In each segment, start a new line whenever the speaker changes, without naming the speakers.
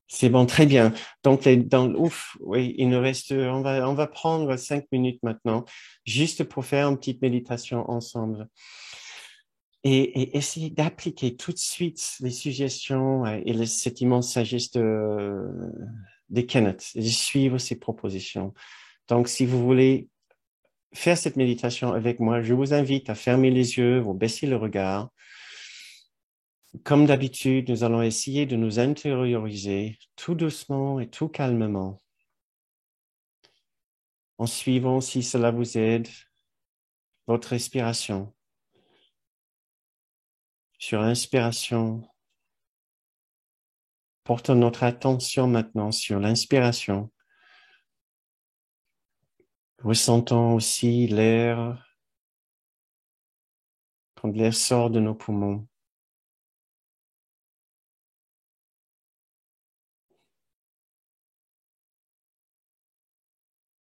C'est bon, très bien. Donc, ouf, oui, il nous reste, on va prendre 5 minutes maintenant, juste pour faire une petite méditation ensemble et essayer d'appliquer tout de suite les suggestions cette immense sagesse de Kenneth, et de suivre ses propositions. Donc, si vous voulez faire cette méditation avec moi, je vous invite à fermer les yeux, vous baisser le regard. Comme d'habitude, nous allons essayer de nous intérioriser tout doucement et tout calmement, en suivant, si cela vous aide, votre respiration. Sur l'inspiration, portons notre attention maintenant sur l'inspiration. Ressentons aussi l'air, quand l'air sort de nos poumons.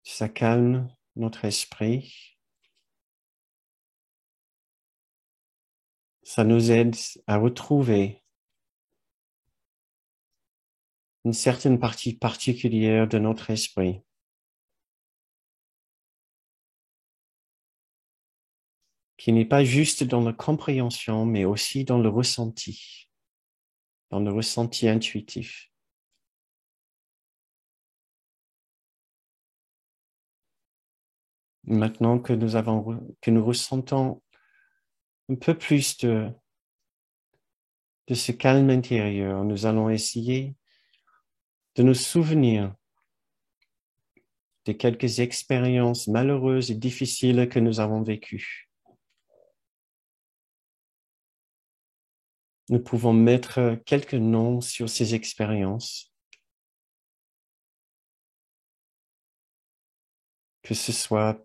Ça calme notre esprit. Ça nous aide à retrouver une certaine partie particulière de notre esprit, qui n'est pas juste dans la compréhension, mais aussi dans le ressenti intuitif. Maintenant que nous ressentons un peu plus de ce calme intérieur, nous allons essayer de nous souvenir de quelques expériences malheureuses et difficiles que nous avons vécues. Nous pouvons mettre quelques noms sur ces expériences, que ce soit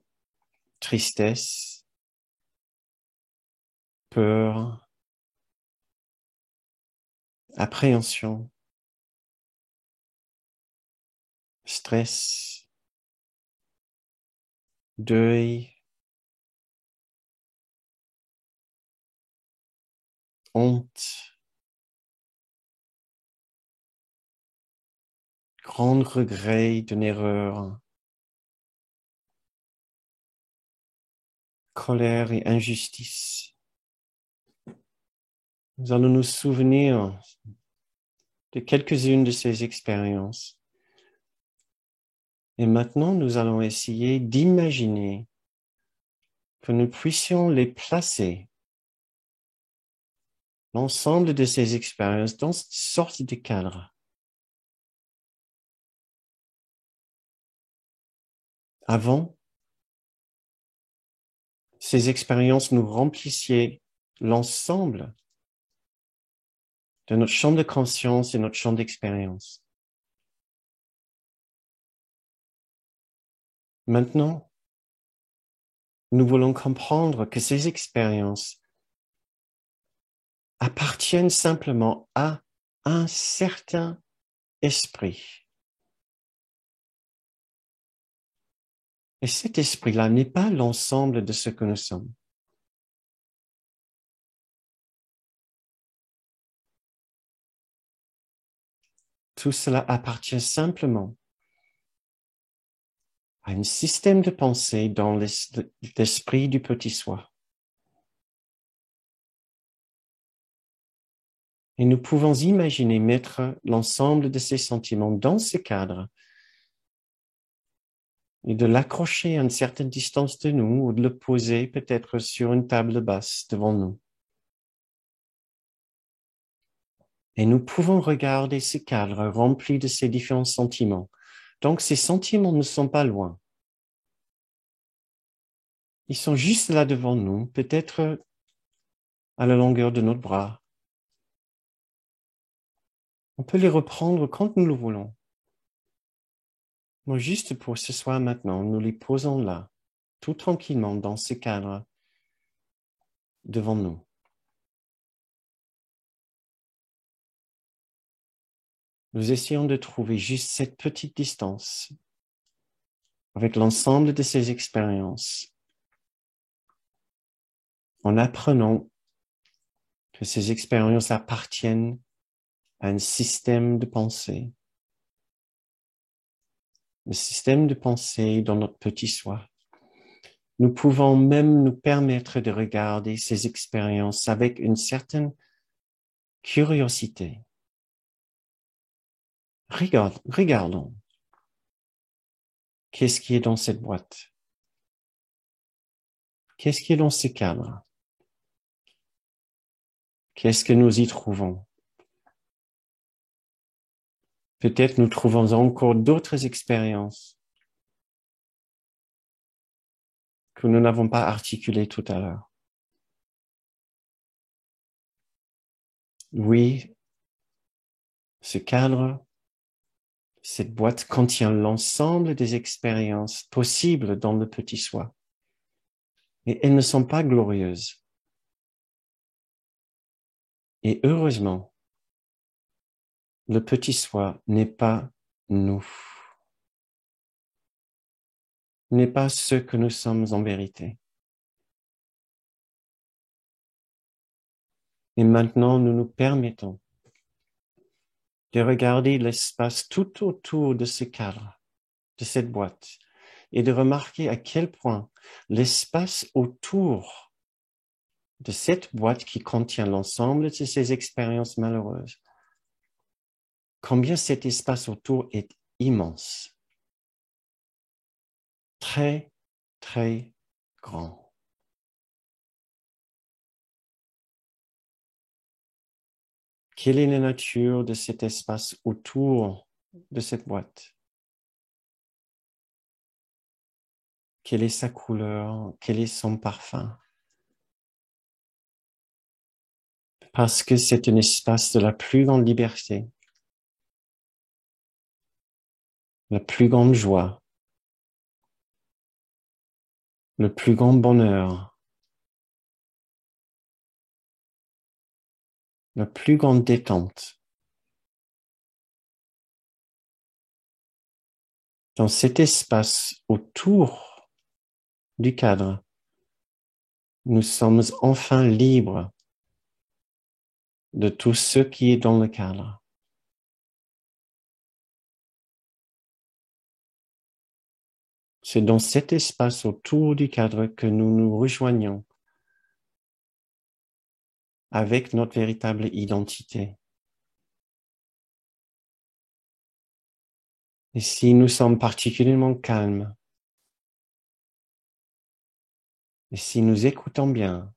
tristesse, peur, appréhension, stress, deuil, honte, grand regret d'une erreur, colère et injustice. Nous allons nous souvenir de quelques-unes de ces expériences. Et maintenant, nous allons essayer d'imaginer que nous puissions les placer, l'ensemble de ces expériences, dans cette sorte de cadre. Avant, ces expériences nous remplissaient l'ensemble de notre champ de conscience et notre champ d'expérience. Maintenant, nous voulons comprendre que ces expériences appartiennent simplement à un certain esprit. Et cet esprit-là n'est pas l'ensemble de ce que nous sommes. Tout cela appartient simplement à un système de pensée dans l'esprit du petit soi. Et nous pouvons imaginer mettre l'ensemble de ces sentiments dans ce cadre et de l'accrocher à une certaine distance de nous ou de le poser peut-être sur une table basse devant nous. Et nous pouvons regarder ce cadre rempli de ces différents sentiments. Donc ces sentiments ne sont pas loin. Ils sont juste là devant nous, peut-être à la longueur de notre bras. On peut les reprendre quand nous le voulons. Moi, juste pour ce soir maintenant, nous les posons là, tout tranquillement dans ce cadre devant nous. Nous essayons de trouver juste cette petite distance avec l'ensemble de ces expériences, en apprenant que ces expériences appartiennent à un système de pensée, le système de pensée dans notre petit soi. Nous pouvons même nous permettre de regarder ces expériences avec une certaine curiosité. Regardons. Qu'est-ce qui est dans cette boîte? Qu'est-ce qui est dans ce cadre? Qu'est-ce que nous y trouvons? Peut-être nous trouvons encore d'autres expériences que nous n'avons pas articulées tout à l'heure. Oui, ce cadre, cette boîte contient l'ensemble des expériences possibles dans le petit soi. Et elles ne sont pas glorieuses. Et heureusement, le petit soi n'est pas nous, n'est pas ce que nous sommes en vérité. Et maintenant, nous nous permettons de regarder l'espace tout autour de ce cadre, de cette boîte, et de remarquer à quel point l'espace autour de cette boîte qui contient l'ensemble de ces expériences malheureuses, combien cet espace autour est immense, très, très grand. Quelle est la nature de cet espace autour de cette boîte? Quelle est sa couleur? Quel est son parfum? Parce que c'est un espace de la plus grande liberté, la plus grande joie, le plus grand bonheur, la plus grande détente. Dans cet espace autour du cadre, nous sommes enfin libres de tout ce qui est dans le cadre. C'est dans cet espace autour du cadre que nous nous rejoignons avec notre véritable identité. Et si nous sommes particulièrement calmes, et si nous écoutons bien,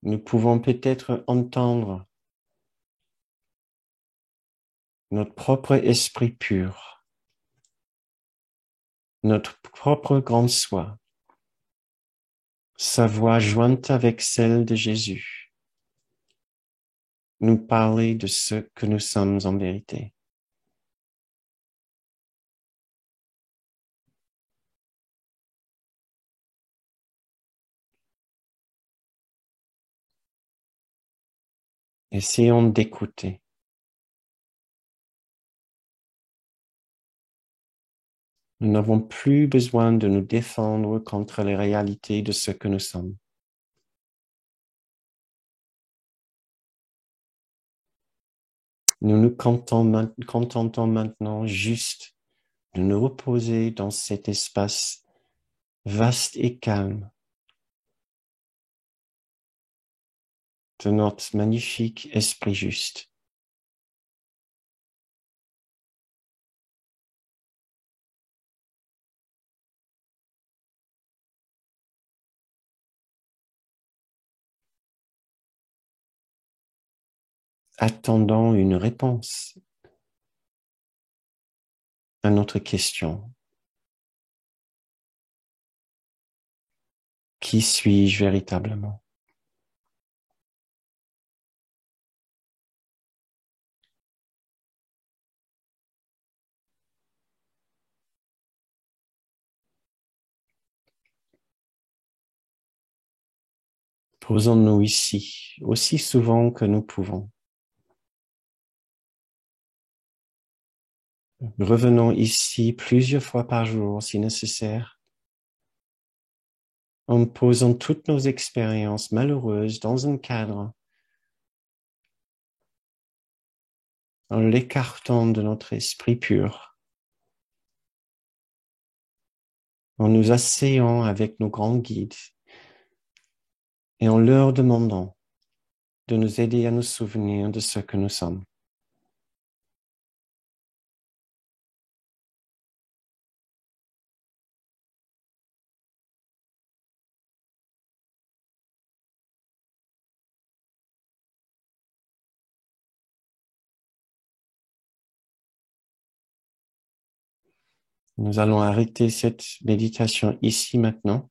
nous pouvons peut-être entendre notre propre esprit pur, notre propre grand soi, sa voix jointe avec celle de Jésus, nous parler de ce que nous sommes en vérité. Essayons d'écouter. Nous n'avons plus besoin de nous défendre contre les réalités de ce que nous sommes. Nous nous contentons maintenant juste de nous reposer dans cet espace vaste et calme de notre magnifique esprit juste. Attendons une réponse à notre question. Qui suis-je véritablement? Posons-nous ici aussi souvent que nous pouvons. Revenons ici plusieurs fois par jour si nécessaire, en posant toutes nos expériences malheureuses dans un cadre en l'écartant de notre esprit pur, en nous asseyant avec nos grands guides et en leur demandant de nous aider à nous souvenir de ce que nous sommes. Nous allons arrêter cette méditation ici maintenant,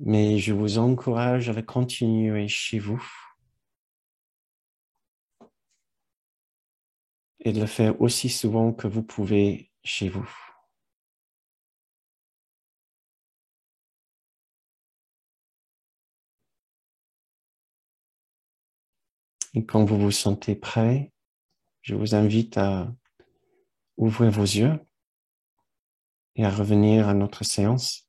mais je vous encourage à la continuer chez vous et de le faire aussi souvent que vous pouvez chez vous. Et quand vous vous sentez prêt, je vous invite à ouvrir vos yeux et à revenir à notre séance.